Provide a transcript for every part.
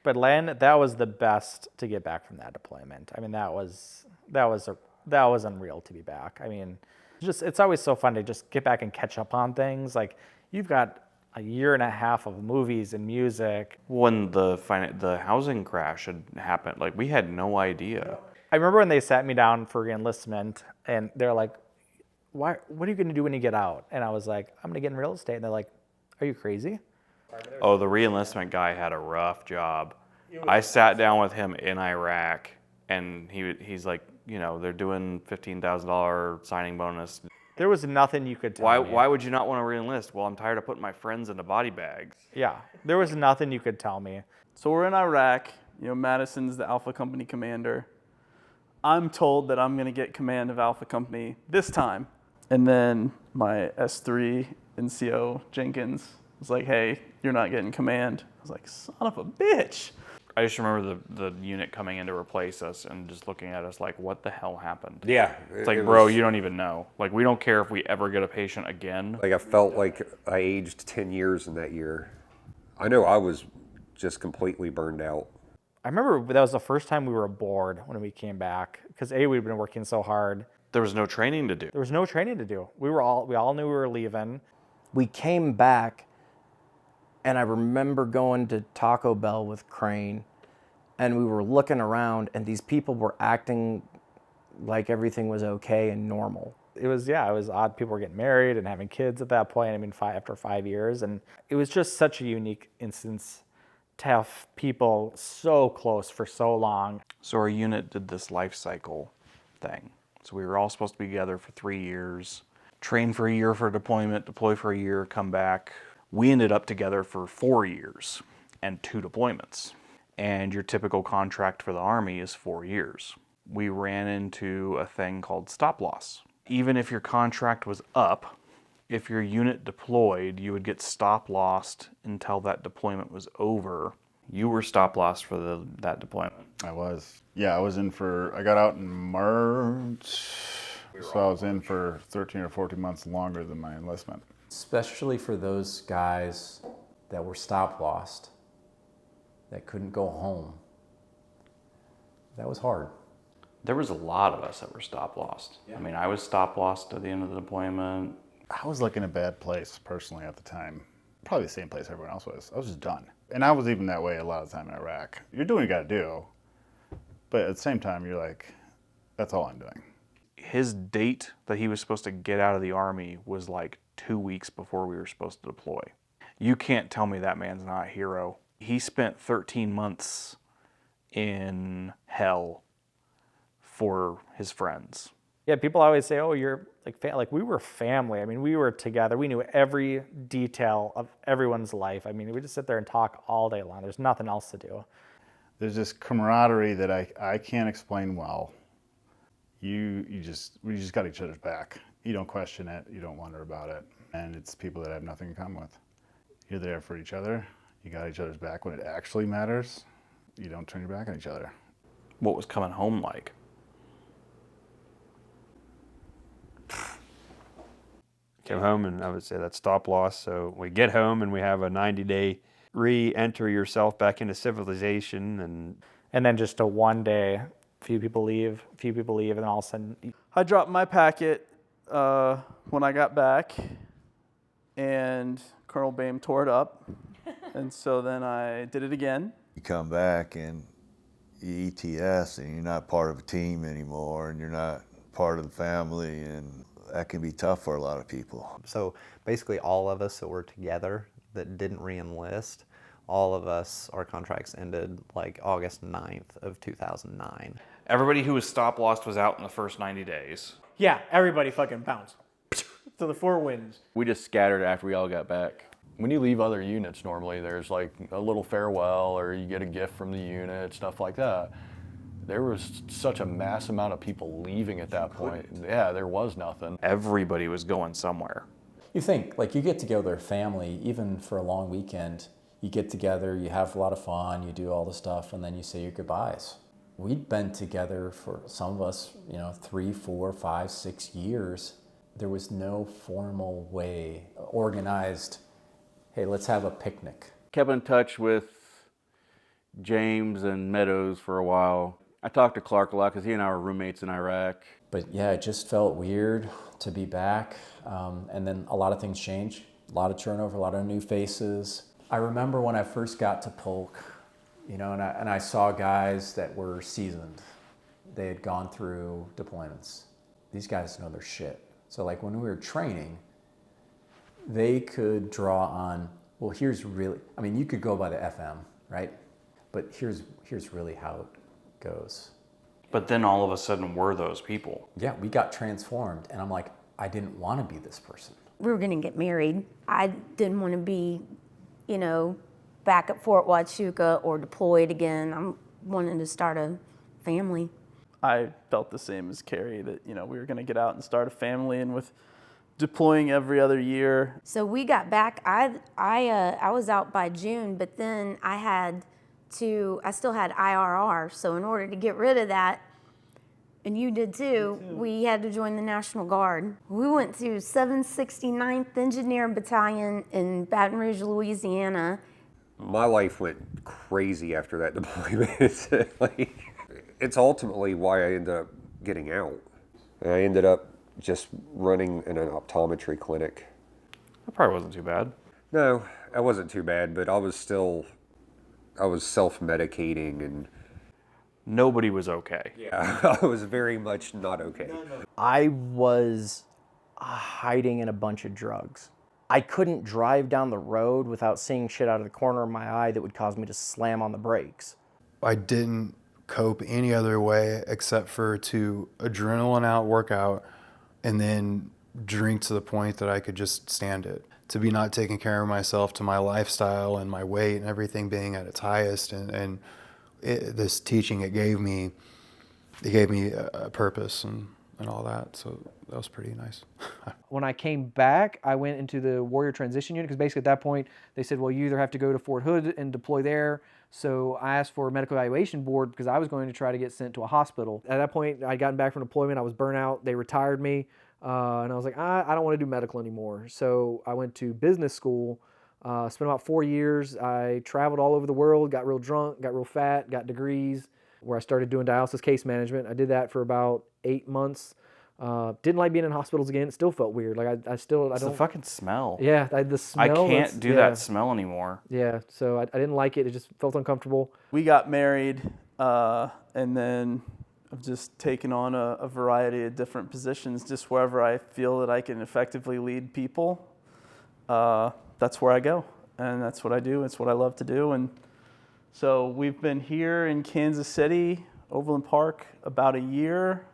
But Len, that was the best to get back from that deployment. I mean, that was unreal to be back. I mean, it's always so fun to just get back and catch up on things. Like, you've got a year and a half of movies and music. When the housing crash had happened, like, we had no idea. I remember when they sat me down for enlistment, and they're like, "What are you going to do when you get out?" And I was like, "I'm going to get in real estate." And they're like, "Are you crazy?" Oh, the re-enlistment guy had a rough job. I sat down with him in Iraq, and he's like, they're doing $15,000 signing bonus. There was nothing you could tell me. Why would you not want to re-enlist? Well, I'm tired of putting my friends into body bags. Yeah, there was nothing you could tell me. So we're in Iraq. Madison's the Alpha Company commander. I'm told that I'm going to get command of Alpha Company this time. And then my S3 NCO Jenkins was like, "Hey, you're not getting command." I was like, "Son of a bitch." I just remember the unit coming in to replace us and just looking at us like, what the hell happened? Yeah. It's like, bro, you don't even know. Like, we don't care if we ever get a patient again. Like, I felt like I aged 10 years in that year. I know I was just completely burned out. I remember that was the first time we were bored when we came back, because we'd been working so hard. There was no training to do. There was no training to do. We all knew we were leaving. We came back, and I remember going to Taco Bell with Crane, and we were looking around, and these people were acting like everything was okay and normal. It was odd. People were getting married and having kids at that point. I mean, after 5 years, and it was just such a unique instance to have people so close for so long. So our unit did this life cycle thing. So we were all supposed to be together for 3 years, train for a year for deployment, deploy for a year, come back. We ended up together for 4 years and 2 deployments. And your typical contract for the Army is 4 years. We ran into a thing called stop loss. Even if your contract was up, if your unit deployed, you would get stop lossed until that deployment was over. You were stop lossed for that deployment. I was. Yeah, I got out in March, so I was in for 13 or 14 months longer than my enlistment. Especially for those guys that were stop lossed, that couldn't go home. That was hard. There was a lot of us that were stop lossed. Yeah. I mean, I was stop lossed at the end of the deployment. I was like in a bad place personally at the time. Probably the same place everyone else was. I was just done. And I was even that way a lot of the time in Iraq. You're doing what you gotta do, but at the same time, you're like, that's all I'm doing. His date that he was supposed to get out of the Army was like 2 weeks before we were supposed to deploy. You can't tell me that man's not a hero. He spent 13 months in hell for his friends. Yeah, people always say, "Oh, you're like we were family." I mean, we were together. We knew every detail of everyone's life. I mean, we just sit there and talk all day long. There's nothing else to do. There's this camaraderie that I can't explain well. We just got each other's back. You don't question it. You don't wonder about it. And it's people that have nothing in common with. You're there for each other. You got each other's back when it actually matters. You don't turn your back on each other. What was coming home like? Came home, and I would say that's stop loss. So we get home and we have a 90-day re-enter yourself back into civilization, and then just a 1 day, few people leave, and then all of a sudden, I dropped my packet when I got back, and Colonel Boehm tore it up, and so then I did it again. You come back and you ETS, and you're not part of a team anymore, and you're not part of the family, and that can be tough for a lot of people. So basically all of us that were together that didn't re-enlist, all of us, our contracts ended like August 9th of 2009. Everybody who was stop lost was out in the first 90 days. Yeah, everybody fucking bounced to the 4 winds. We just scattered after we all got back. When you leave other units, normally there's like a little farewell or you get a gift from the unit, stuff like that. There was such a mass amount of people leaving at that point. Yeah, there was nothing. Everybody was going somewhere. You think, like, you get together with family, even for a long weekend, you get together, you have a lot of fun, you do all the stuff, and then you say your goodbyes. We'd been together for, some of us, 3, 4, 5, 6 years. There was no formal way, organized, hey, let's have a picnic. Kept in touch with, James and Meadows for a while. I talked to Clark a lot because he and I were roommates in Iraq. But yeah, it just felt weird to be back. And then a lot of things changed. A lot of turnover, a lot of new faces. I remember when I first got to Polk, you know, and I saw guys that were seasoned. They had gone through deployments. These guys know their shit. So like when we were training, they could draw on, well, here's really, I mean, you could go by the FM, right? But here's really how it goes. But then all of a sudden we're those people. Yeah, we got transformed, and I'm like, I didn't want to be this person. We were going to get married. I didn't want to be, you know, back at Fort Huachuca or deployed again. I'm wanting to start a family. I felt the same as Carrie, that, you know, we were going to get out and start a family, and with deploying every other year. So we got back. I was out by June, but then I still had IRR. So in order to get rid of that, and you did too, we had to join the National Guard. We went to 769th Engineer Battalion in Baton Rouge, Louisiana. My life went crazy after that deployment. Like, it's ultimately why I ended up getting out. I ended up just running in an optometry clinic. That probably wasn't too bad. No, it wasn't too bad, but I was self-medicating, and Nobody was okay. yeah, I was very much not okay. I was hiding in a bunch of drugs. I couldn't drive down the road without seeing shit out of the corner of my eye that would cause me to slam on the brakes. I didn't cope any other way except for to adrenaline out, workout, and then drink to the point that I could just stand it. To be not taking care of myself, to my lifestyle and my weight and everything being at its highest, and this teaching, it gave me a purpose and all that. So that was pretty nice. When I came back, I went into the Warrior Transition Unit because basically at that point they said, well, you either have to go to Fort Hood and deploy there. So I asked for a medical evaluation board because I was going to try to get sent to a hospital. At that point, I'd gotten back from deployment. I was burnt out. They retired me. And I was like, I don't want to do medical anymore. So I went to business school, spent about 4 years. I traveled all over the world, got real drunk, got real fat, got degrees, where I started doing dialysis case management. I did that for about 8 months. Didn't like being in hospitals again. It still felt weird. Like I It's don't. the fucking smell. Yeah, the smell. I can't do that smell anymore. Yeah, so I didn't like it. It just felt uncomfortable. We got married, and then I've just taken on a variety of different positions, just wherever I feel that I can effectively lead people. That's where I go, and that's what I do. It's what I love to do. And so we've been here in Kansas City, Overland Park, about a year.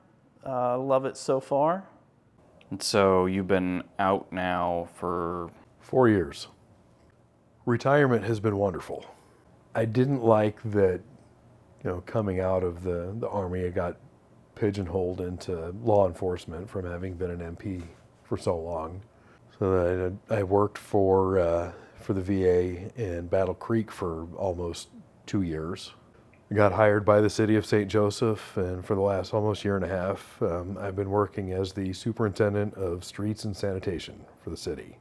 Love it so far. And so you've been out now for 4 years. Retirement has been wonderful. I didn't like that, you know, coming out of the Army, I got pigeonholed into law enforcement from having been an MP for so long. So I worked for the VA in Battle Creek for almost 2 years. I got hired by the city of St. Joseph, and for the last almost year and a half, I've been working as the superintendent of streets and sanitation for the city.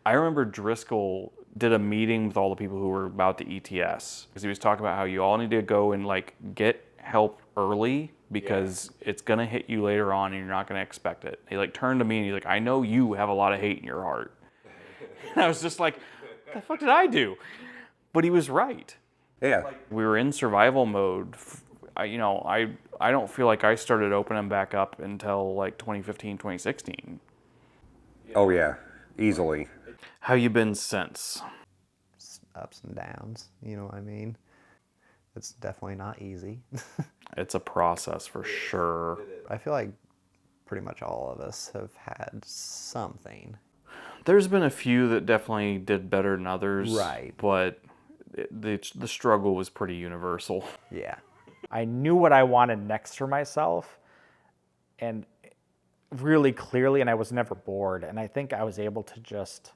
I remember Driscoll did a meeting with all the people who were about the ETS, because he was talking about how you all need to go and like get help early because it's gonna hit you later on and you're not gonna expect it. He like turned to me and he's like, I know you have a lot of hate in your heart. And I was just like, what the fuck did I do? But he was right. Yeah. We were in survival mode. I don't feel like I started opening back up until like 2015, 2016. Oh yeah, easily. How you been since? Ups and downs, you know what I mean? It's definitely not easy. It's a process for sure. I feel like pretty much all of us have had something. There's been a few that definitely did better than others. Right. But the struggle was pretty universal. Yeah. I knew what I wanted next for myself, and really clearly, and I was never bored. And I think I was able to just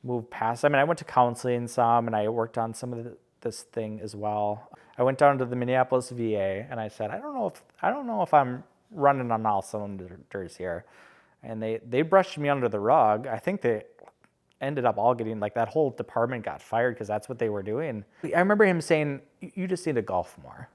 move past. I mean, I went to counseling some, and I worked on some of this thing as well. I went down to the Minneapolis VA, and I said, I don't know if I'm running on all cylinders here. And they brushed me under the rug. I think ended up all getting, like, that whole department got fired because that's what they were doing. I remember him saying, you just need to golf more.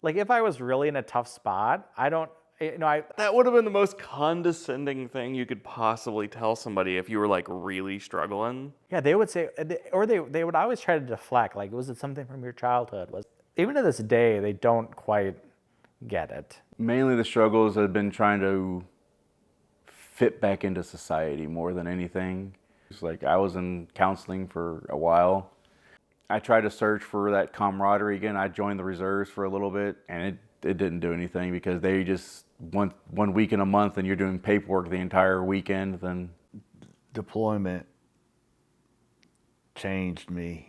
Like, if I was really in a tough spot, That would have been the most condescending thing you could possibly tell somebody if you were like really struggling. Yeah, they would say, or they would always try to deflect, like, was it something from your childhood? Even to this day, they don't quite get it. Mainly the struggles have been trying to fit back into society more than anything. It's like I was in counseling for a while. I tried to search for that camaraderie again. I joined the reserves for a little bit, and it didn't do anything because they just one week in a month and you're doing paperwork the entire weekend. Then deployment changed me.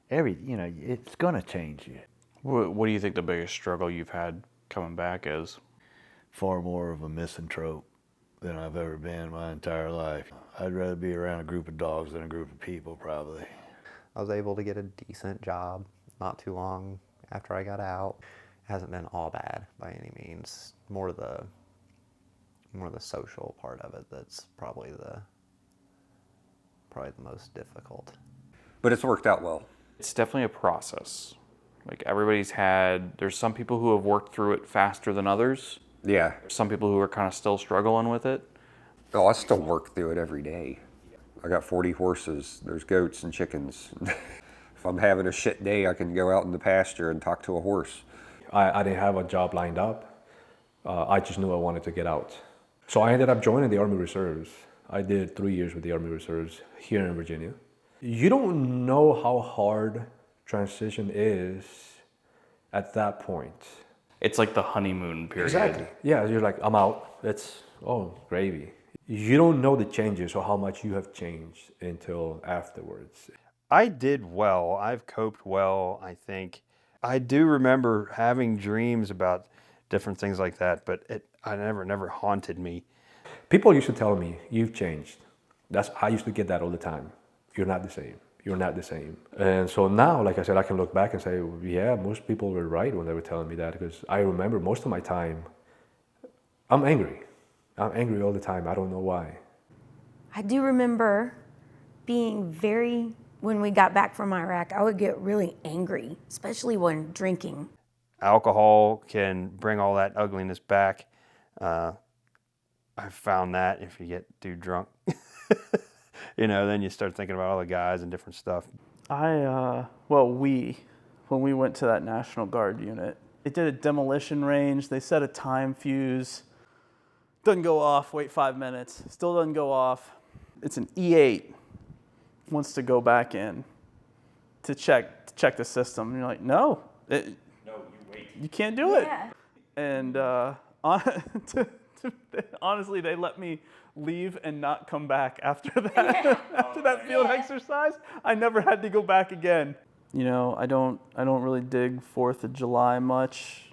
It's gonna change you. What do you think the biggest struggle you've had coming back is? Far more of a misanthrope than I've ever been my entire life. I'd rather be around a group of dogs than a group of people, probably. I was able to get a decent job not too long after I got out. It hasn't been all bad by any means. More the social part of it that's probably the most difficult. But it's worked out well. It's definitely a process. Like there's some people who have worked through it faster than others. Yeah. Some people who are kind of still struggling with it. Oh, I still work through it every day. I got 40 horses. There's goats and chickens. If I'm having a shit day, I can go out in the pasture and talk to a horse. I didn't have a job lined up. I just knew I wanted to get out. So I ended up joining the Army Reserves. I did 3 years with the Army Reserves here in Virginia. You don't know how hard transition is at that point. It's like the honeymoon period. Exactly. Yeah, you're like, I'm out. It's, gravy. You don't know the changes or how much you have changed until afterwards. I did well. I've coped well, I think. I do remember having dreams about different things like that, but I never haunted me. People used to tell me, you've changed. I used to get that all the time. You're not the same. You're not the same. And so now, like I said, I can look back and say, yeah, most people were right when they were telling me that, because I remember most of my time, I'm angry. I'm angry all the time. I don't know why. I do remember being when we got back from Iraq, I would get really angry, especially when drinking. Alcohol can bring all that ugliness back. I found that if you get too drunk, then you start thinking about all the guys and different stuff. When we went to that National Guard unit, they did a demolition range. They set a time fuse. Doesn't go off, wait 5 minutes. Still doesn't go off. It's an E8. Wants to go back in to check the system. And you're like, no, you wait. You can't do it. And honestly, they let me leave and not come back after that. After that field exercise, I never had to go back again. I don't really dig 4th of July much.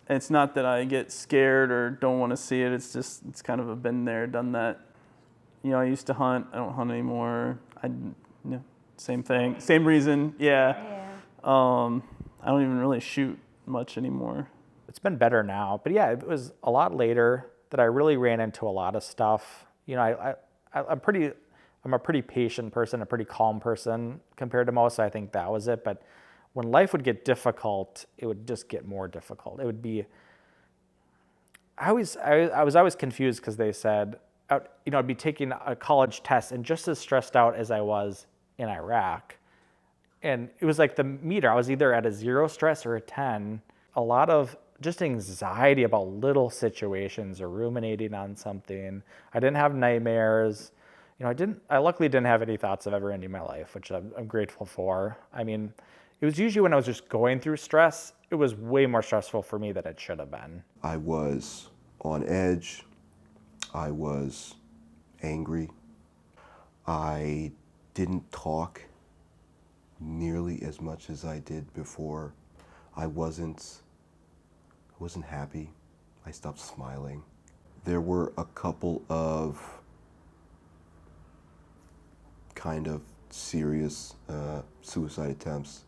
It's not that I get scared or don't want to see it. It's kind of a been there, done that. I used to hunt. I don't hunt anymore. Same thing, same reason. Yeah. I don't even really shoot much anymore. It's been better now, but yeah, it was a lot later that I really ran into a lot of stuff. I'm a pretty patient person, a pretty calm person compared to most. So I think that was it. But when life would get difficult, it would just get more difficult. It would be. I was always confused because they said, I'd be taking a college test and just as stressed out as I was in Iraq. And it was like the meter, I was either at a 0 stress or a 10. A lot of just anxiety about little situations or ruminating on something. I didn't have nightmares. I luckily didn't have any thoughts of ever ending my life, which I'm grateful for. I mean, it was usually when I was just going through stress, it was way more stressful for me than it should have been. I was on edge. I was angry. I didn't talk nearly as much as I did before. I wasn't happy. I stopped smiling. There were a couple of kind of serious suicide attempts.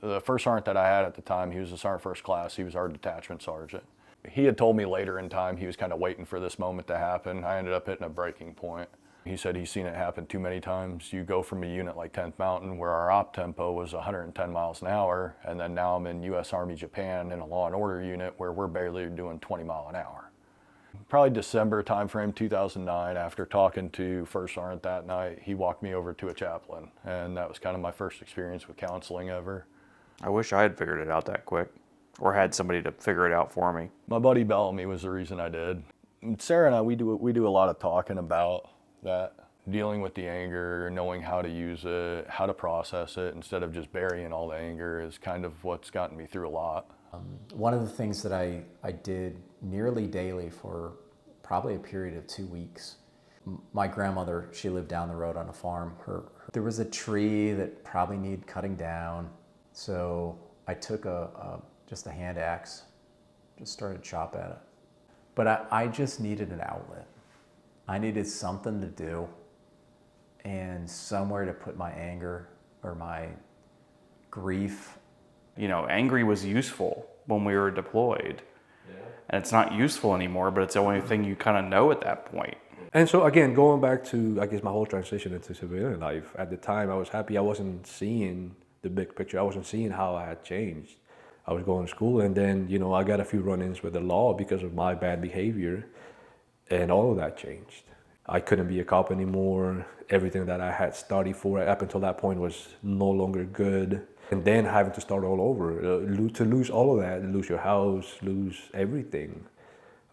The first sergeant that I had at the time, he was a sergeant first class. He was our detachment sergeant. He had told me later in time he was kind of waiting for this moment to happen. I ended up hitting a breaking point. He said he's seen it happen too many times. You go from a unit like 10th Mountain where our op tempo was 110 miles an hour, and then now I'm in U.S. Army Japan in a law and order unit where we're barely doing 20 mile an hour. Probably December timeframe 2009, after talking to First Sergeant that night, he walked me over to a chaplain, and that was kind of my first experience with counseling ever. I wish I had figured it out that quick, or had somebody to figure it out for me. My buddy Bellamy was the reason I did. Sarah and I, we do a lot of talking about that, dealing with the anger, knowing how to use it, how to process it instead of just burying all the anger is kind of what's gotten me through a lot. One of the things that I did nearly daily for probably a period of 2 weeks, my grandmother, she lived down the road on a farm. There was a tree that probably needed cutting down, so I took just a hand axe, just started to chop at it. But I just needed an outlet. I needed something to do and somewhere to put my anger or my grief. You know, angry was useful when we were deployed. And it's not useful anymore, but it's the only thing you kind of know at that point. And so again, going back to, I guess, my whole transition into civilian life, at the time I was happy I wasn't seeing the big picture. I wasn't seeing how I had changed. I was going to school, and then, you know, I got a few run-ins with the law because of my bad behavior, and all of that changed. I couldn't be a cop anymore. Everything that I had studied for up until that point was no longer good. And then having to start all over, to lose all of that, lose your house, lose everything,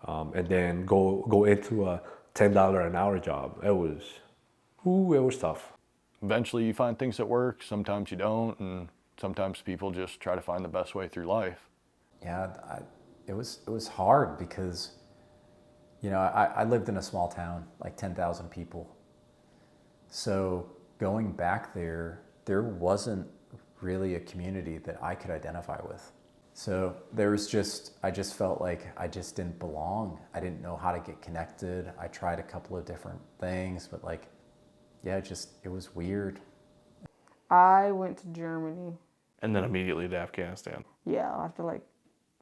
and then go into a $10 an hour job. It was tough. Eventually you find things that work, sometimes you don't, and sometimes people just try to find the best way through life. Yeah, it was hard because, you know, I lived in a small town, like 10,000 people. So going back there wasn't really a community that I could identify with. So I just felt like I just didn't belong. I didn't know how to get connected. I tried a couple of different things, but like, yeah, it was weird. I went to Germany. And then immediately to Afghanistan. Yeah, after like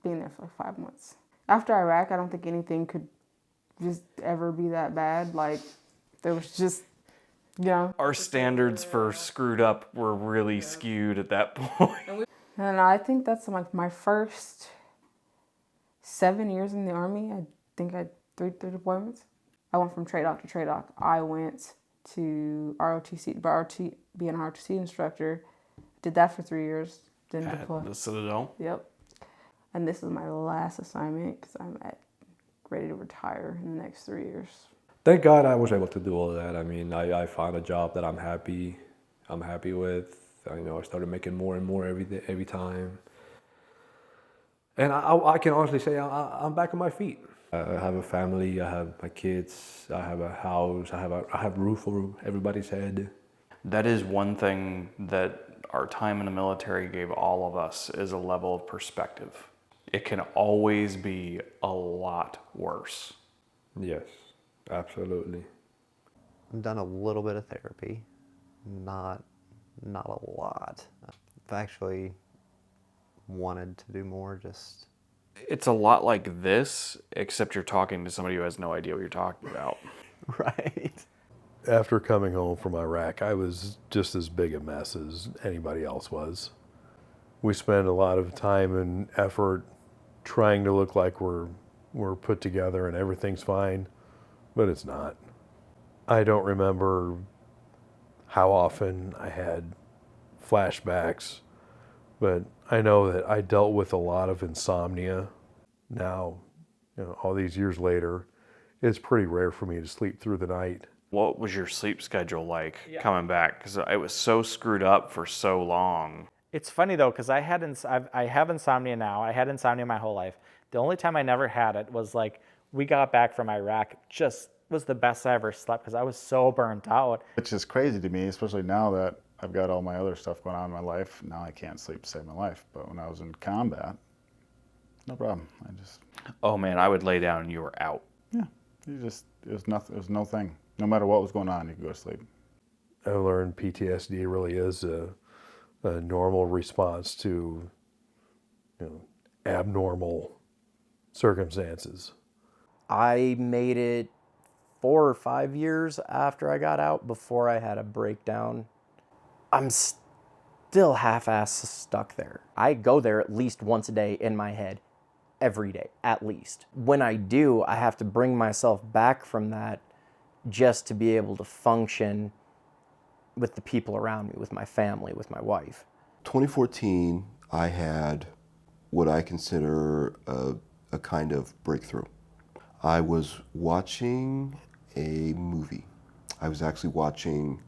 being there for like 5 months. After Iraq, I don't think anything could just ever be that bad. Like, there was just, you know. Our standards for screwed up were really skewed at that point. And I think that's like my first 7 years in the Army. I think I had three deployments. I went from TRADOC to TRADOC. I went to ROTC, be an ROTC instructor. Did that for 3 years. Didn't deploy. The Citadel? Yep. And this is my last assignment because I'm ready to retire in the next 3 years. Thank God I was able to do all of that. I mean, I found a job that I'm happy with. I started making more and more every time. And I can honestly say I'm back on my feet. I have a family, I have my kids, I have a house, I have a roof over everybody's head. That is one thing that our time in the military gave all of us, is a level of perspective. It can always be a lot worse. Yes, absolutely. I've done a little bit of therapy, not a lot. I've actually wanted to do more, just... It's a lot like this, except you're talking to somebody who has no idea what you're talking about. Right. After coming home from Iraq, I was just as big a mess as anybody else was. We spend a lot of time and effort trying to look like we're put together and everything's fine, but it's not. I don't remember how often I had flashbacks, but I know that I dealt with a lot of insomnia. Now, all these years later, it's pretty rare for me to sleep through the night. What was your sleep schedule like coming back? Because it was so screwed up for so long. It's funny though, because I have insomnia now. I had insomnia my whole life. The only time I never had it was like we got back from Iraq. Just was the best I ever slept because I was so burnt out. Which is crazy to me, especially now that I've got all my other stuff going on in my life. Now I can't sleep to save my life. But when I was in combat, no problem. Oh man, I would lay down and you were out. Yeah, it was no thing. No matter what was going on, you could go to sleep. I learned PTSD really is a normal response to abnormal circumstances. I made it 4 or 5 years after I got out before I had a breakdown. I'm still half-ass stuck there. I go there at least once a day in my head, every day, at least. When I do, I have to bring myself back from that just to be able to function with the people around me, with my family, with my wife. 2014, I had what I consider a kind of breakthrough. I was watching a movie. I was actually watching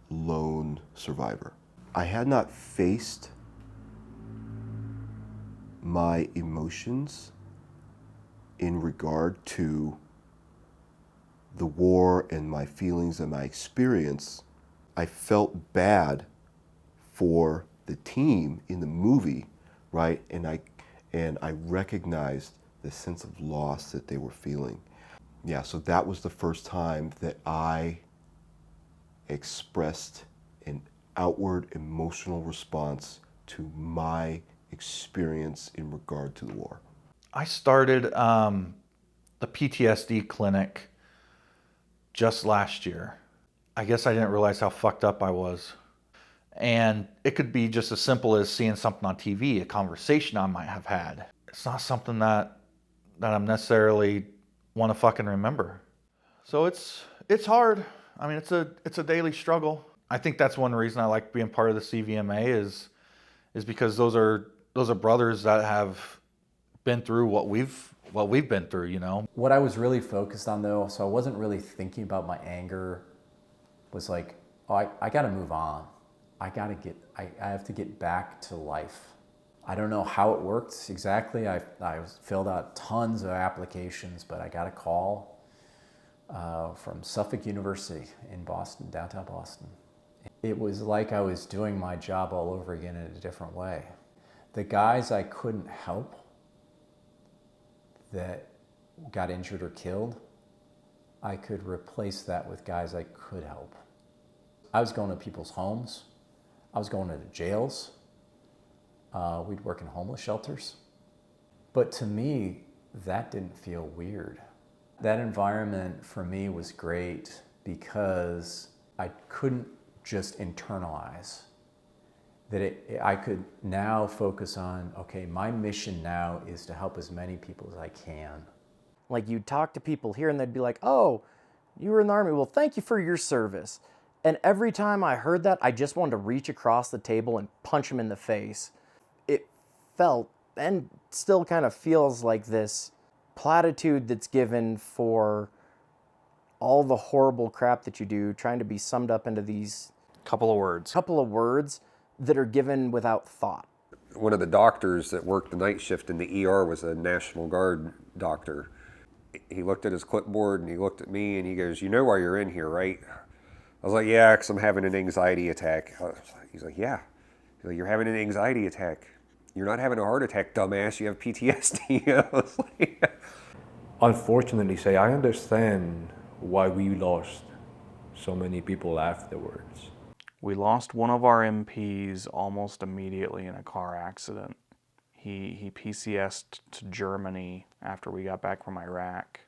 Lone Survivor. I had not faced my emotions in regard to the war and my feelings and my experience. I felt bad for the team in the movie, right? And I recognized the sense of loss that they were feeling. Yeah, so that was the first time that I expressed an outward emotional response to my experience in regard to the war. I started the PTSD clinic just last year. I guess I didn't realize how fucked up I was. And it could be just as simple as seeing something on TV, a conversation I might have had. It's not something that I'm necessarily want to fucking remember. So it's hard. I mean, it's a daily struggle. I think that's one reason I like being part of the CVMA is because those are brothers that have been through what we've been through, you know. What I was really focused on though, so I wasn't really thinking about my anger, was like, oh, I gotta move on. I have to get back to life. I don't know how it worked exactly. I filled out tons of applications, but I got a call from Suffolk University in Boston, downtown Boston. It was like I was doing my job all over again in a different way. The guys I couldn't help that got injured or killed, I could replace that with guys I could help. I was going to people's homes. I was going to jails. We'd work in homeless shelters. But to me, that didn't feel weird. That environment for me was great because I couldn't just internalize. That I could now focus on, okay, my mission now is to help as many people as I can. Like you'd talk to people here and they'd be like, oh, you were in the Army, well, thank you for your service. And every time I heard that, I just wanted to reach across the table and punch him in the face. It felt, and still kind of feels like this platitude that's given for all the horrible crap that you do, trying to be summed up into these couple of words that are given without thought. One of the doctors that worked the night shift in the ER was a National Guard doctor. He looked at his clipboard and he looked at me and he goes, "You know why you're in here, right?" I was like, "Yeah, because I'm having an anxiety attack." He's like, "Yeah." He's like, "You're having an anxiety attack. You're not having a heart attack, dumbass. You have PTSD." I was like, unfortunately, say I understand why we lost so many people afterwards. We lost one of our MPs almost immediately in a car accident. He PCS'd to Germany after we got back from Iraq.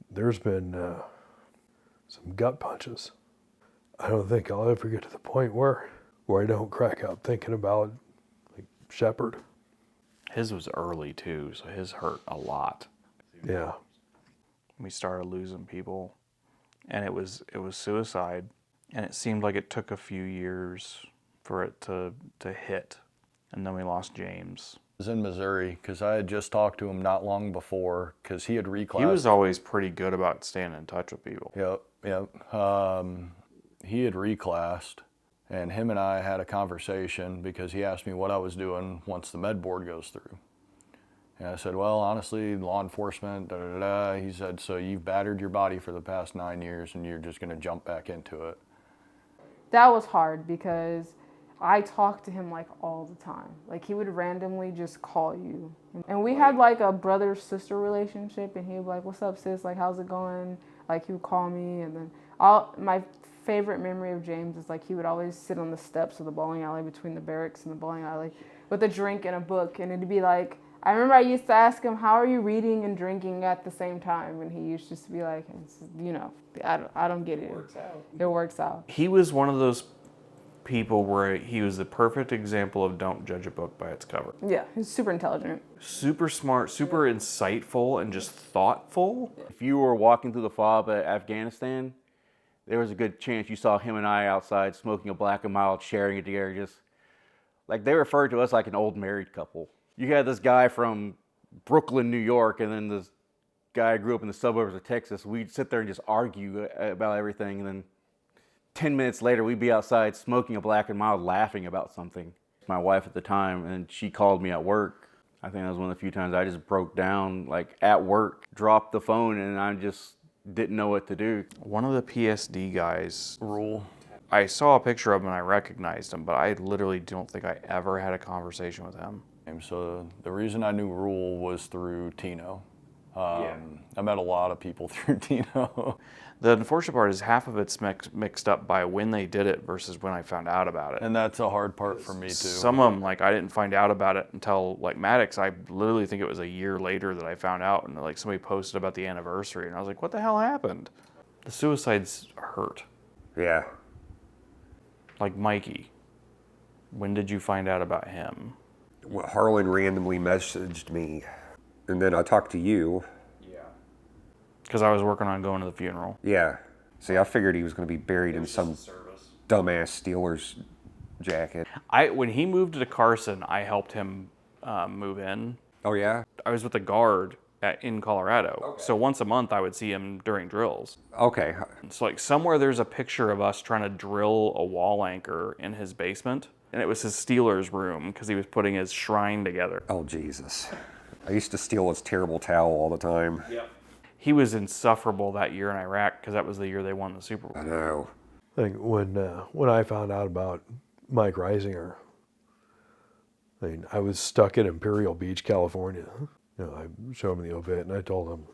There's been some gut punches. I don't think I'll ever get to the point where I don't crack up thinking about like Shepard. His was early too, so his hurt a lot. Yeah. We started losing people, and it was suicide, and it seemed like it took a few years for it to hit, and then we lost James. I was in Missouri because I had just talked to him not long before because he had reclassed. He was always pretty good about staying in touch with people. Yep. He had reclassed, and him and I had a conversation because he asked me what I was doing once the med board goes through. And I said, well, honestly, law enforcement, da-da-da. He said, so you've battered your body for the past 9 years and you're just going to jump back into it. That was hard because I talked to him like all the time. Like he would randomly just call you. And we had like a brother-sister relationship, and he would be like, "What's up, sis? Like, how's it going?" Like he would call me, and then my favorite memory of James is like he would always sit on the steps of the bowling alley between the barracks and the bowling alley with a drink and a book, and it'd be like, I remember I used to ask him, how are you reading and drinking at the same time? And he used to just be like, I don't get it. It works out. It works out. He was one of those people where he was the perfect example of don't judge a book by its cover. Yeah, he's super intelligent. Super smart, super insightful, and just thoughtful. If you were walking through the fob at Afghanistan, there was a good chance you saw him and I outside smoking a black and mild, sharing it together. Just like they referred to us like an old married couple. You had this guy from Brooklyn, New York, and then this guy who grew up in the suburbs of Texas. We'd sit there and just argue about everything, and then 10 minutes later, we'd be outside smoking a black and mild, laughing about something. My wife at the time, and she called me at work. I think that was one of the few times I just broke down, like at work, dropped the phone, and I just didn't know what to do. One of the PSD guys, Rule, I saw a picture of him and I recognized him, but I literally don't think I ever had a conversation with him. So the reason I knew Rule was through Tino. I met a lot of people through Tino. The unfortunate part is half of it's mixed up by when they did it versus when I found out about it. And that's a hard part for me too. Some of them, like I didn't find out about it until like Maddox. I literally think it was a year later that I found out, and like somebody posted about the anniversary, and I was like, what the hell happened? The suicides hurt. Yeah. Like Mikey, when did you find out about him? Well, Harlan randomly messaged me, and then I talked to you. Because I was working on going to the funeral. Yeah. See, I figured he was going to be buried in some dumbass Steelers jacket. When he moved to Carson, I helped him move in. Oh, yeah? I was with the guard in Colorado. Okay. So once a month, I would see him during drills. Okay. So like somewhere there's a picture of us trying to drill a wall anchor in his basement. And it was his Steelers room because he was putting his shrine together. Oh, Jesus. I used to steal his terrible towel all the time. Yep. He was insufferable that year in Iraq because that was the year they won the Super Bowl. I know. I think when I found out about Mike Reisinger, I was stuck in Imperial Beach, California. I showed him the obit and I told him,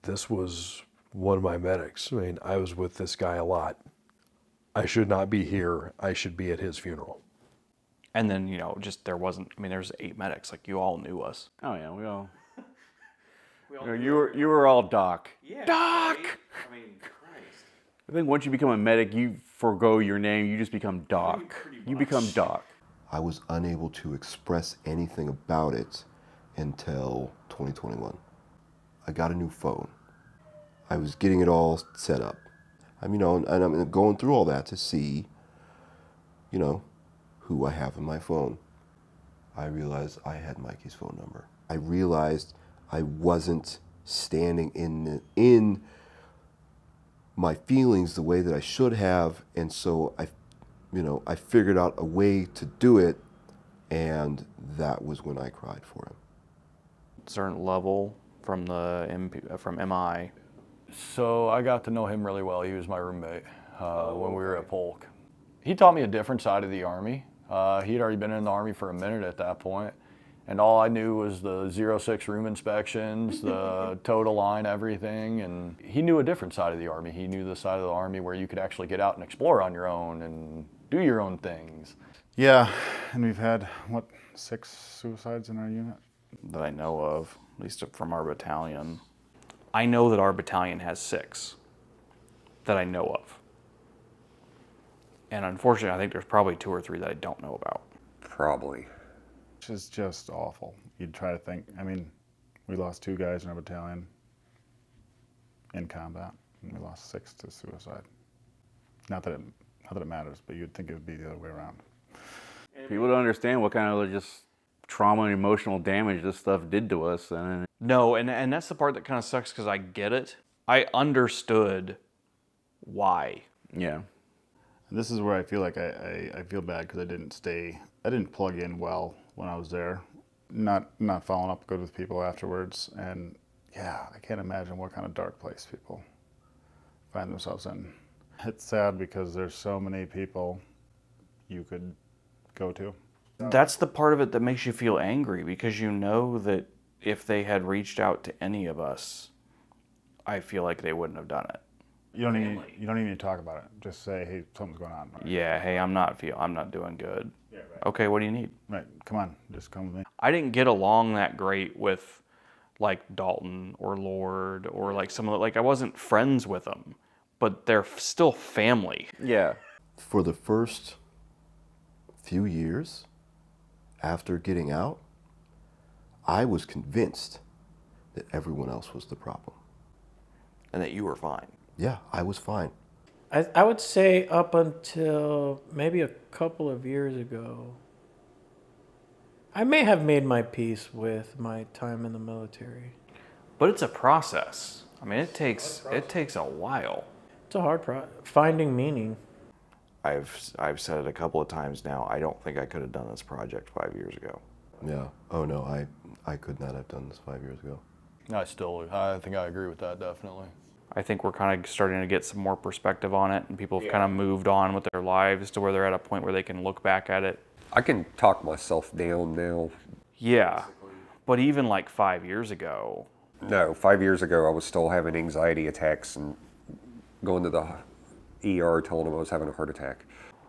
this was one of my medics. I was with this guy a lot. I should not be here. I should be at his funeral. And then, there's 8 medics. Like, you all knew us. Oh, yeah, we all... You were all Doc. Yeah, Doc! Right? I mean, Christ. I think once you become a medic, you forgo your name. You just become Doc. You become Doc. I was unable to express anything about it until 2021. I got a new phone. I was getting it all set up. And I'm going through all that to see, who I have in my phone. I realized I had Mikey's phone number. I realized I wasn't standing in my feelings the way that I should have, and so I figured out a way to do it, and that was when I cried for him. Certain level from from MI. So I got to know him really well. He was my roommate when we were at Polk. He taught me a different side of the Army. He'd already been in the Army for a minute at that point. And all I knew was the 06 room inspections, the total line, everything. And he knew a different side of the Army. He knew the side of the Army where you could actually get out and explore on your own and do your own things. Yeah, and we've had, 6 suicides in our unit? That I know of, at least from our battalion. I know that our battalion has 6 that I know of. And unfortunately, I think there's probably 2 or 3 that I don't know about. Probably. Which is just awful. You'd try to think, we lost 2 guys in our battalion in combat, and we lost 6 to suicide. Not that it matters, but you'd think it would be the other way around. People don't understand what kind of just trauma and emotional damage this stuff did to us. No, and that's the part that kind of sucks because I get it. I understood why. Yeah. And this is where I feel like I feel bad because I didn't plug in well when I was there. Not following up good with people afterwards. And yeah, I can't imagine what kind of dark place people find themselves in. It's sad because there's so many people you could go to. That's the part of it that makes you feel angry because you know that if they had reached out to any of us, I feel like they wouldn't have done it. You don't even need to talk about it. Just say, hey, something's going on. Yeah, hey, I'm not doing good. Yeah, right. Okay, what do you need? Right, come on, just come with me. I didn't get along that great with like Dalton or Lord or like some of the, like I wasn't friends with them, but they're still family. Yeah. For the first few years after getting out, I was convinced that everyone else was the problem. And that you were fine. Yeah, I was fine. I would say up until maybe a couple of years ago, I may have made my peace with my time in the military. But it's a process. I mean, it takes a while. It's a hard finding meaning. I've said it a couple of times now. I don't think I could have done this project 5 years ago. Yeah. Oh no, I could not have done this 5 years ago. I think I agree with that, definitely. I think we're kind of starting to get some more perspective on it, and people have kind of moved on with their lives to where they're at a point where they can look back at it. I can talk myself down now. Yeah, but even like 5 years ago. No, 5 years ago I was still having anxiety attacks and going to the ER telling them I was having a heart attack.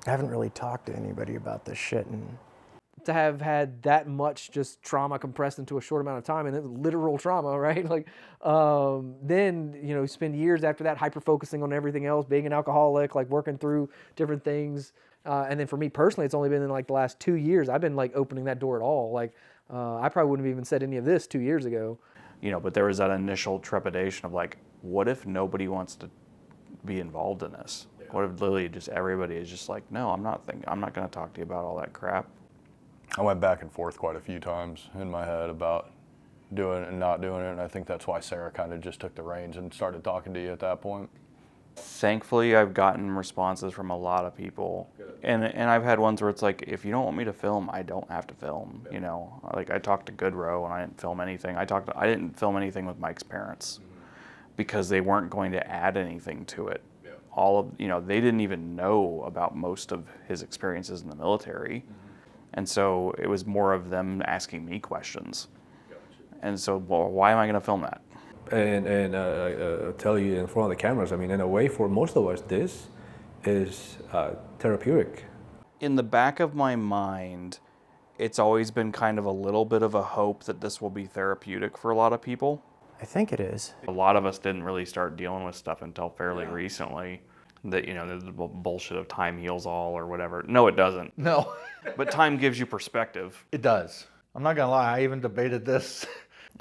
I haven't really talked to anybody about this shit. And to have had that much just trauma compressed into a short amount of time, and then literal trauma, right? Like, then, you know, spend years after that hyper-focusing on everything else, being an alcoholic, like working through different things. And then for me personally, it's only been in like the last 2 years, I've been like opening that door at all. Like, I probably wouldn't have even said any of this 2 years ago. You know, but there was that initial trepidation of like, what if nobody wants to be involved in this? Yeah. What if literally just everybody is just like, no, I'm not going to talk to you about all that crap. I went back and forth quite a few times in my head about doing it and not doing it, and I think that's why Sarah kind of just took the reins and started talking to you at that point. Thankfully, I've gotten responses from a lot of people. And I've had ones where it's like, if you don't want me to film, I don't have to film. You know, like I talked to Goodrow and I didn't film anything. I didn't film anything with Mike's parents because they weren't going to add anything to it. They didn't even know about most of his experiences in the military. And so it was more of them asking me questions. And so, well, why am I going to film that? And I'll tell you in front of the cameras, I mean, in a way, for most of us, this is therapeutic. In the back of my mind, it's always been kind of a little bit of a hope that this will be therapeutic for a lot of people. I think it is. A lot of us didn't really start dealing with stuff until fairly recently. That, you know, the bullshit of time heals all or whatever. No, it doesn't. No. But time gives you perspective. It does. I'm not going to lie. I even debated this.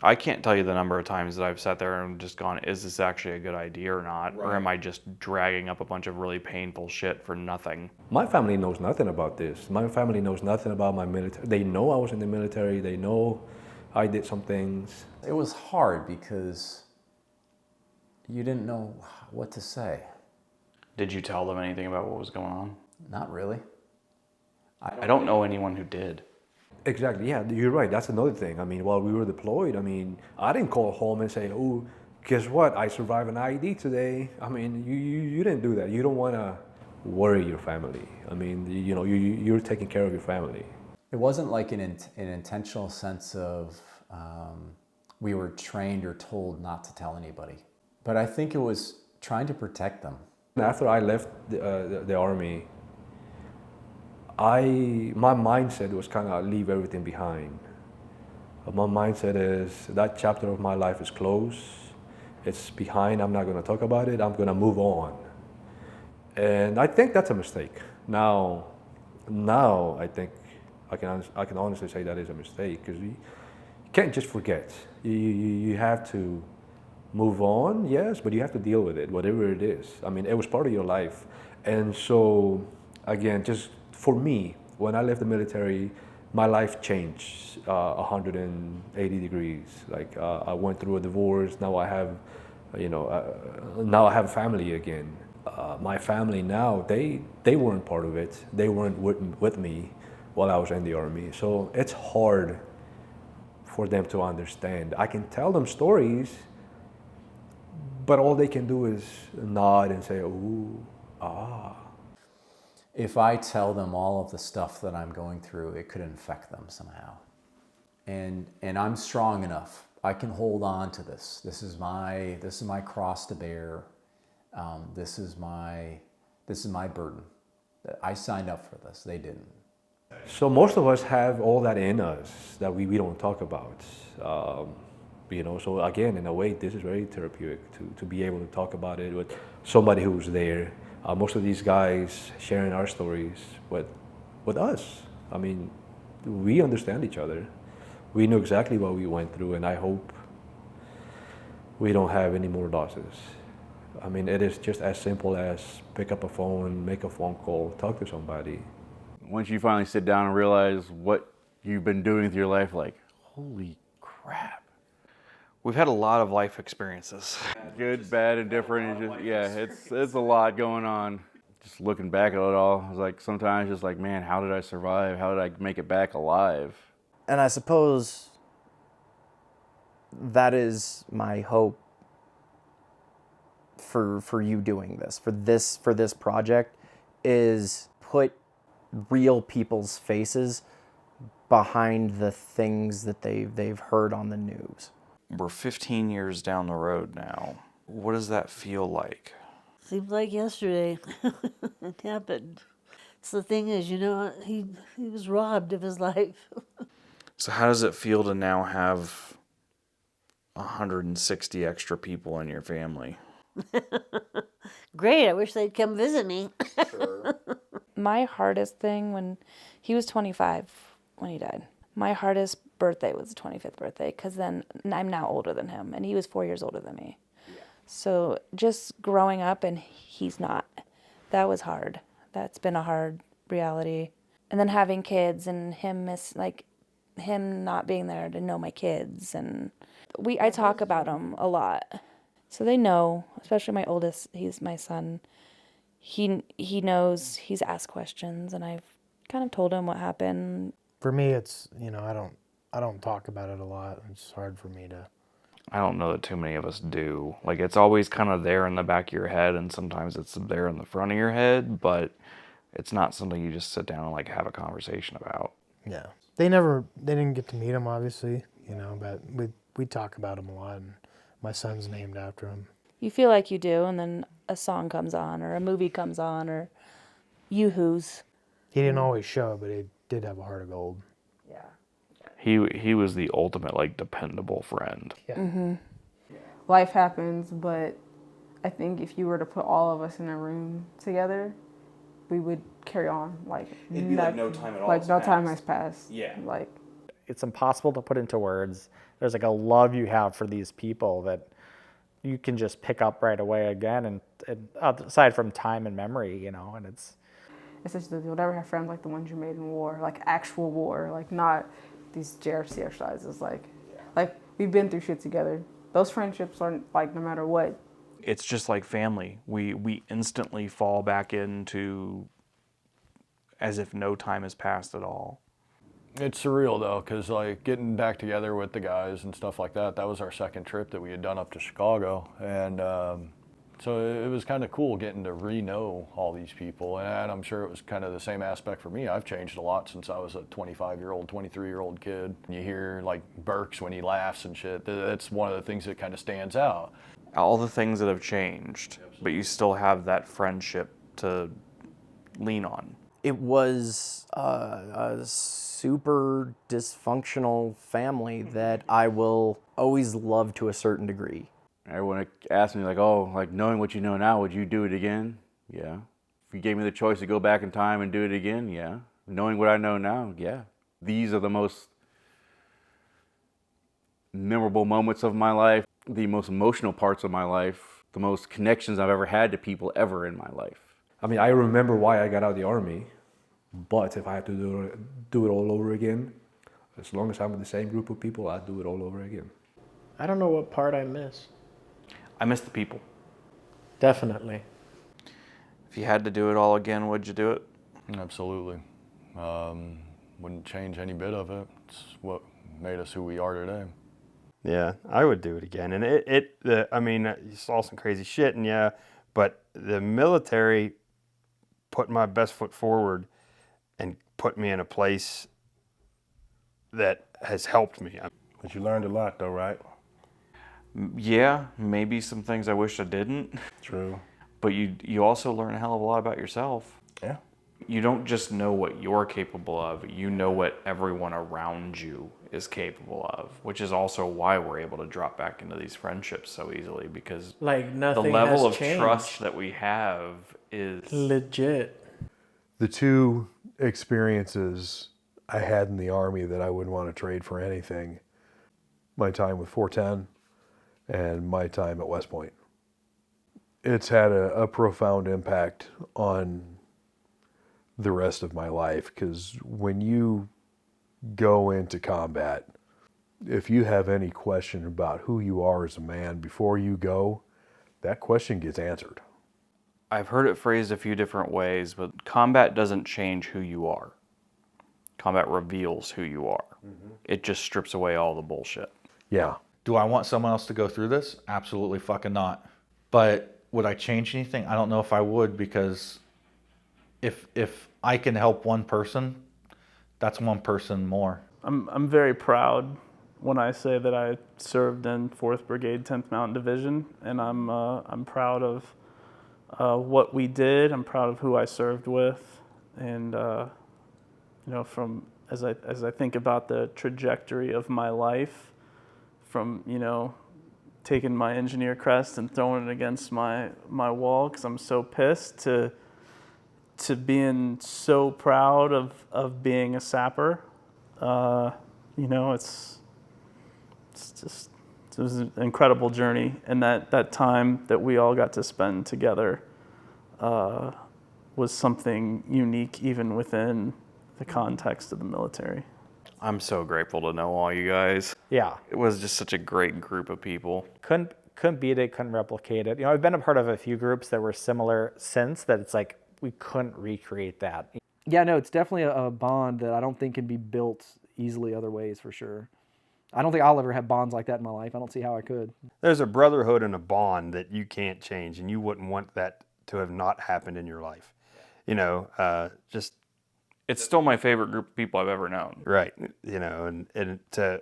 I can't tell you the number of times that I've sat there and just gone, is this actually a good idea or not? Right. Or am I just dragging up a bunch of really painful shit for nothing? My family knows nothing about this. My family knows nothing about my military. They know I was in the military. They know I did some things. It was hard because you didn't know what to say. Did you tell them anything about what was going on? Not really. I don't know anyone who did. Exactly, yeah, you're right. That's another thing. I mean, while we were deployed, I mean, I didn't call home and say, oh, guess what? I survived an IED today. I mean, you didn't do that. You don't want to worry your family. I mean, you know, you're taking care of your family. It wasn't like an intentional sense of we were trained or told not to tell anybody. But I think it was trying to protect them. After I left the Army, my mindset was kind of leave everything behind. My mindset is that chapter of my life is closed. It's behind. I'm not going to talk about it. I'm going to move on. And I think that's a mistake. Now I think I can honestly say that is a mistake because you can't just forget. You have to move on, yes, but you have to deal with it, whatever it is. I mean, it was part of your life. And so, again, just for me, when I left the military, my life changed 180 degrees. Like, I went through a divorce. Now I have, now I have a family again. My family now, they weren't part of it. They weren't with me while I was in the Army. So it's hard for them to understand. I can tell them stories, but all they can do is nod and say, ooh, ah. If I tell them all of the stuff that I'm going through, it could infect them somehow. And I'm strong enough. I can hold on to this. This is my cross to bear. This is my burden. I signed up for this. They didn't. So most of us have all that in us that we don't talk about. So again, in a way, this is very therapeutic to be able to talk about it with somebody who's there. Most of these guys sharing our stories with us. I mean, we understand each other. We know exactly what we went through, and I hope we don't have any more losses. I mean, it is just as simple as pick up a phone, make a phone call, talk to somebody. Once you finally sit down and realize what you've been doing with your life, like, holy crap. We've had a lot of life experiences. Good, bad, and different. It's a lot going on. Just looking back at it all, I was like, sometimes just like, man, how did I survive? How did I make it back alive? And I suppose that is my hope for you doing this, for this project, is put real people's faces behind the things that they've heard on the news. We're 15 years down the road now. What does that feel like? Seems like yesterday it happened. So the thing is, he was robbed of his life. So how does it feel to now have 160 extra people in your family? Great, I wish they'd come visit me. Sure. My hardest thing when he was 25 when he died. My hardest birthday was the 25th birthday, because then I'm now older than him, and he was 4 years older than me. Yeah. So just growing up and he's not, that was hard. That's been a hard reality. And then having kids and him not being there to know my kids, and I talk about them a lot. So they know, especially my oldest, he's my son. He knows, he's asked questions, and I've kind of told him what happened. For me, it's, I don't talk about it a lot. It's hard for me to. I don't know that too many of us do. Like, it's always kind of there in the back of your head, and sometimes it's there in the front of your head, but it's not something you just sit down and like have a conversation about. Yeah. They didn't get to meet him, obviously, but we talk about him a lot, and my son's named after him. You feel like you do, and then a song comes on, or a movie comes on, or Yoo-Hoo's. He didn't always show, but he did have a heart of gold. Yeah. He was the ultimate, like, dependable friend. Yeah. Mm-hmm. Life happens, but I think if you were to put all of us in a room together, we would carry on. It'd be like no time at all. Like no time has passed. Yeah. It's impossible to put into words. There's like a love you have for these people that you can just pick up right away again, and aside from time and memory, and it's just that you'll never have friends like the ones you made in war, like actual war, like not these JRC exercises. Like we've been through shit together. Those friendships aren't like no matter what. It's just like family. We instantly fall back into as if no time has passed at all. It's surreal though, because like getting back together with the guys and stuff like that, that was our second trip that we had done up to Chicago. And so it was kind of cool getting to re-know all these people. And I'm sure it was kind of the same aspect for me. I've changed a lot since I was a 25-year-old, 23-year-old kid. You hear like Burks when he laughs and shit. That's one of the things that kind of stands out. All the things that have changed, but you still have that friendship to lean on. It was a super dysfunctional family that I will always love to a certain degree. Everyone asks me, like, oh, like knowing what you know now, would you do it again? Yeah. If you gave me the choice to go back in time and do it again, yeah. Knowing what I know now, yeah. These are the most memorable moments of my life, the most emotional parts of my life, the most connections I've ever had to people ever in my life. I mean, I remember why I got out of the Army, but if I had to do it all over again, as long as I'm with the same group of people, I'd do it all over again. I don't know what part I miss. I miss the people. Definitely. If you had to do it all again, would you do it? Absolutely. Wouldn't change any bit of it. It's what made us who we are today. Yeah, I would do it again. And I mean, you saw some crazy shit, and yeah, but the military put my best foot forward and put me in a place that has helped me. But you learned a lot though, right? Yeah, maybe some things I wish I didn't. True. But you also learn a hell of a lot about yourself. Yeah. You don't just know what you're capable of, you know what everyone around you is capable of, which is also why we're able to drop back into these friendships so easily, because Like nothing the level has of changed. trust that we have is legit. The two experiences I had in the Army that I wouldn't want to trade for anything, my time with 410 and my time at West Point. It's had a profound impact on the rest of my life, because when you go into combat, if you have any question about who you are as a man before you go, that question gets answered. I've heard it phrased a few different ways, but combat doesn't change who you are. Combat reveals who you are. It just strips away all the bullshit. Yeah. Do I want someone else to go through this? Absolutely fucking not. But would I change anything? I don't know if I would, because if I can help one person, that's one person more. I'm very proud when I say that I served in 4th Brigade, 10th Mountain Division, and I'm proud of what we did. I'm proud of who I served with, and from as I think about the trajectory of my life, from taking my engineer crest and throwing it against my wall because I'm so pissed, to being so proud of being a sapper. It was an incredible journey, and that time that we all got to spend together was something unique even within the context of the military. I'm so grateful to know all you guys. Yeah. It was just such a great group of people. Couldn't beat it, couldn't replicate it. I've been a part of a few groups that were similar since that it's like we couldn't recreate that. Yeah, no, it's definitely a bond that I don't think can be built easily other ways, for sure. I don't think I'll ever have bonds like that in my life. I don't see how I could. There's a brotherhood and a bond that you can't change, and you wouldn't want that to have not happened in your life. It's still my favorite group of people I've ever known. Right. And to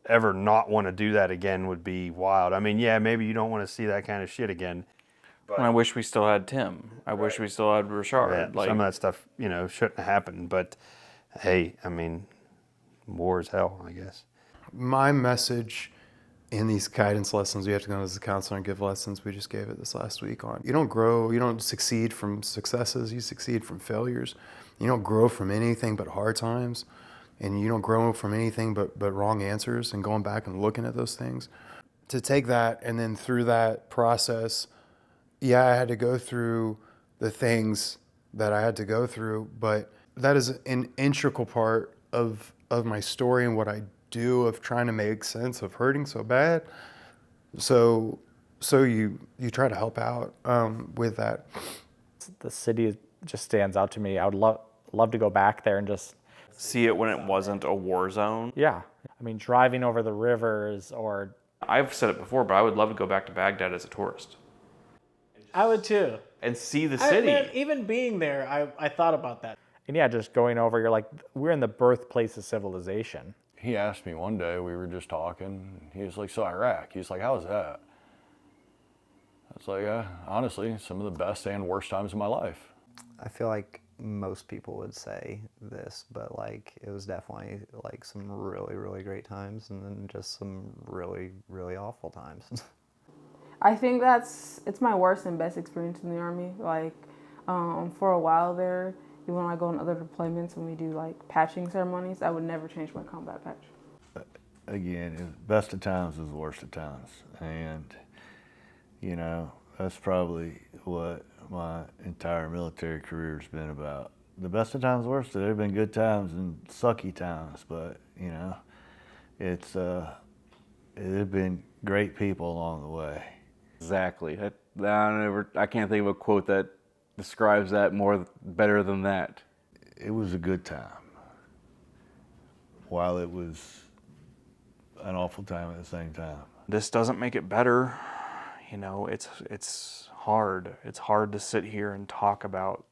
ever not want to do that again would be wild. I mean, yeah, maybe you don't want to see that kind of shit again. And I wish we still had Tim. I wish we still had Richard. Yeah, some of that stuff, shouldn't have happened. But hey, I mean, war is hell, I guess. My message in these guidance lessons, we have to go as a counselor and give lessons. We just gave it this last week on. You don't grow, you don't succeed from successes, you succeed from failures. You don't grow from anything but hard times, and you don't grow from anything but wrong answers and going back and looking at those things. To take that, and then through that process, yeah, I had to go through the things that I had to go through, but that is an integral part of my story and what I do, of trying to make sense of hurting so bad. So you try to help out with that. The city just stands out to me. I would love to go back there and just see it when it wasn't a war zone. Yeah. I mean, driving over the rivers, or I've said it before, but I would love to go back to Baghdad as a tourist. I would too. And see the city. Even being there, I thought about that. And yeah, just going over, you're like, we're in the birthplace of civilization. He asked me one day, we were just talking, he was like, so Iraq, he's like, how was that? I was like, honestly, some of the best and worst times of my life. I feel like most people would say this, but like it was definitely like some really, really great times, and then just some really, really awful times. I think it's my worst and best experience in the Army. Like for a while there, even when I go on other deployments and we do like patching ceremonies, I would never change my combat patch. Again, best of times is the worst of times, and that's probably what my entire military career has been about. The best of times, worst. There have been good times and sucky times, but it's have been great people along the way. Exactly. I can't think of a quote that describes that better than that. It was a good time, while it was an awful time at the same time. This doesn't make it better. It's hard. It's hard to sit here and talk about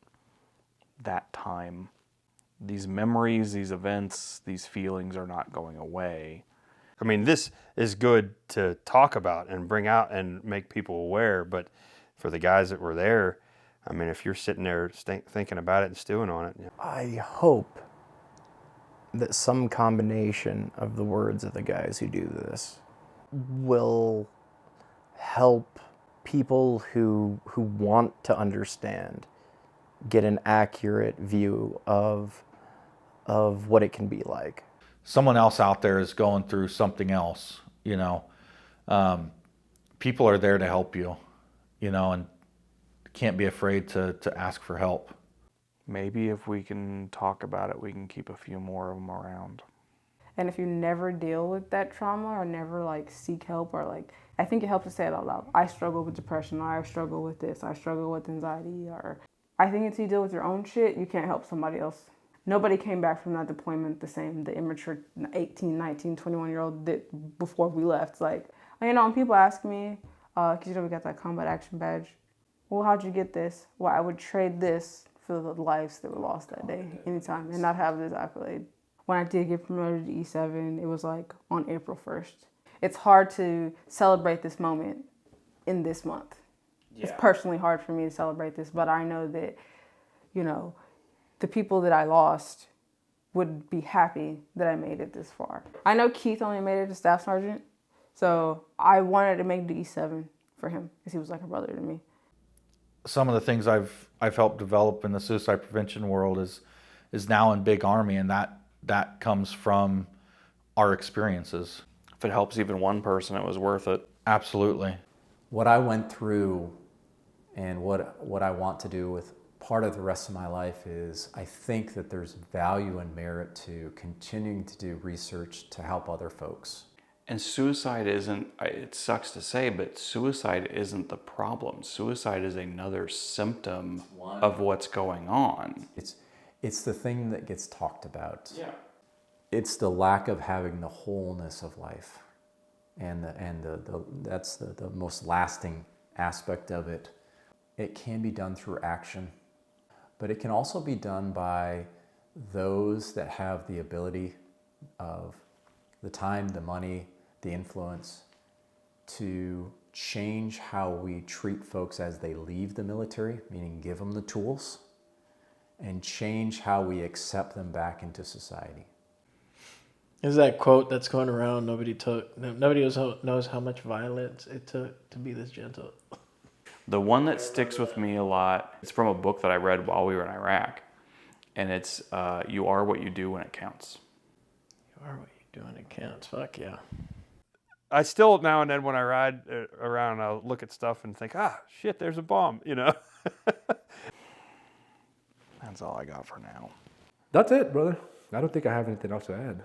that time. These memories, these events, these feelings are not going away. I mean, this is good to talk about and bring out and make people aware, but for the guys that were there, I mean, if you're sitting there thinking about it and stewing on it. I hope that some combination of the words of the guys who do this will help people who want to understand get an accurate view of what it can be like. Someone else out there is going through something else, people are there to help you, and can't be afraid to ask for help. Maybe if we can talk about it, we can keep a few more of them around. And if you never deal with that trauma or never like seek help or like, I think it helps to say it out loud. I struggle with depression, or I struggle with this, I struggle with anxiety, or I think until you deal with your own shit, you can't help somebody else. Nobody came back from that deployment the same, the immature 18, 19, 21-year-old that before we left. Like, when people ask me, because we got that combat action badge, well, how'd you get this? Well, I would trade this for the lives that were lost that day, anytime, and not have this accolade. When I did get promoted to E7, it was like on April 1st. It's hard to celebrate this moment in this month. Yeah. It's personally hard for me to celebrate this, but I know that, the people that I lost would be happy that I made it this far. I know Keith only made it to staff sergeant, so I wanted to make it to E7 for him because he was like a brother to me. Some of the things I've helped develop in the suicide prevention world is now in Big Army, and that comes from our experiences. If it helps even one person, it was worth it. Absolutely. What I went through and what I want to do with part of the rest of my life is I think that there's value and merit to continuing to do research to help other folks. And suicide isn't, it sucks to say, but suicide isn't the problem. Suicide is another symptom of what's going on. It's the thing that gets talked about. Yeah. It's the lack of having the wholeness of life. And that's the most lasting aspect of it. It can be done through action, but it can also be done by those that have the ability of the time, the money, the influence to change how we treat folks as they leave the military, meaning give them the tools, and change how we accept them back into society. Is that quote that's going around, nobody knows how much violence it took to be this gentle. The one that sticks with me a lot, it's from a book that I read while we were in Iraq, and it's you are what you do when it counts. You are what you do when it counts. Fuck yeah. I still, now and then when I ride around, I'll look at stuff and think, shit, there's a bomb, That's all I got for now. That's it, brother. I don't think I have anything else to add.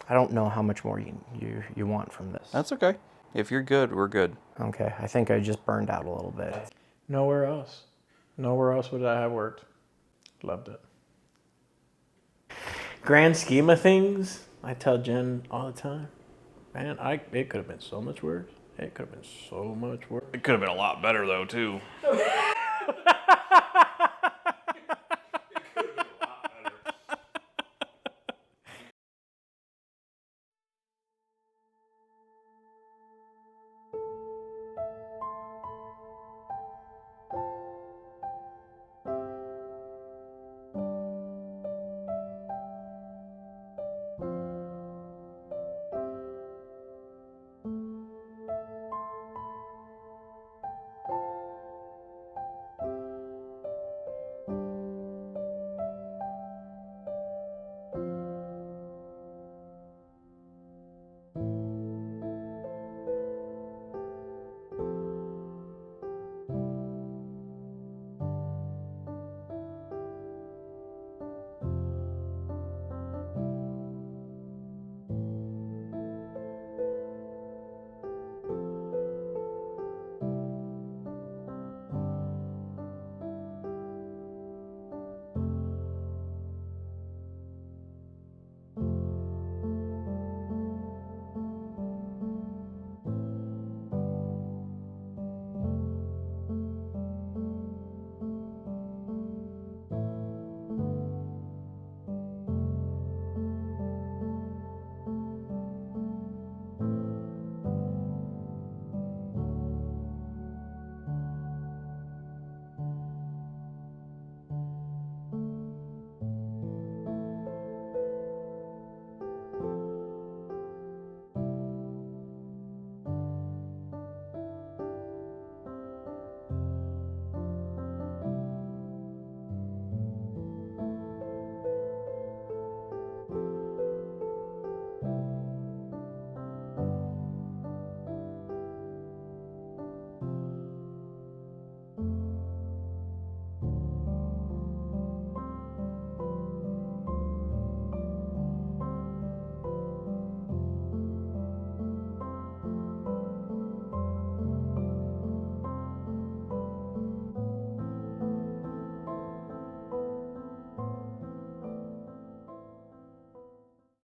I don't know how much more you want from this. That's okay. If you're good, we're good. Okay, I think I just burned out a little bit. Nowhere else would I have worked. Loved it. Grand scheme of things, I tell Jen all the time, man, it could have been so much worse. It could have been so much worse. It could have been a lot better though, too.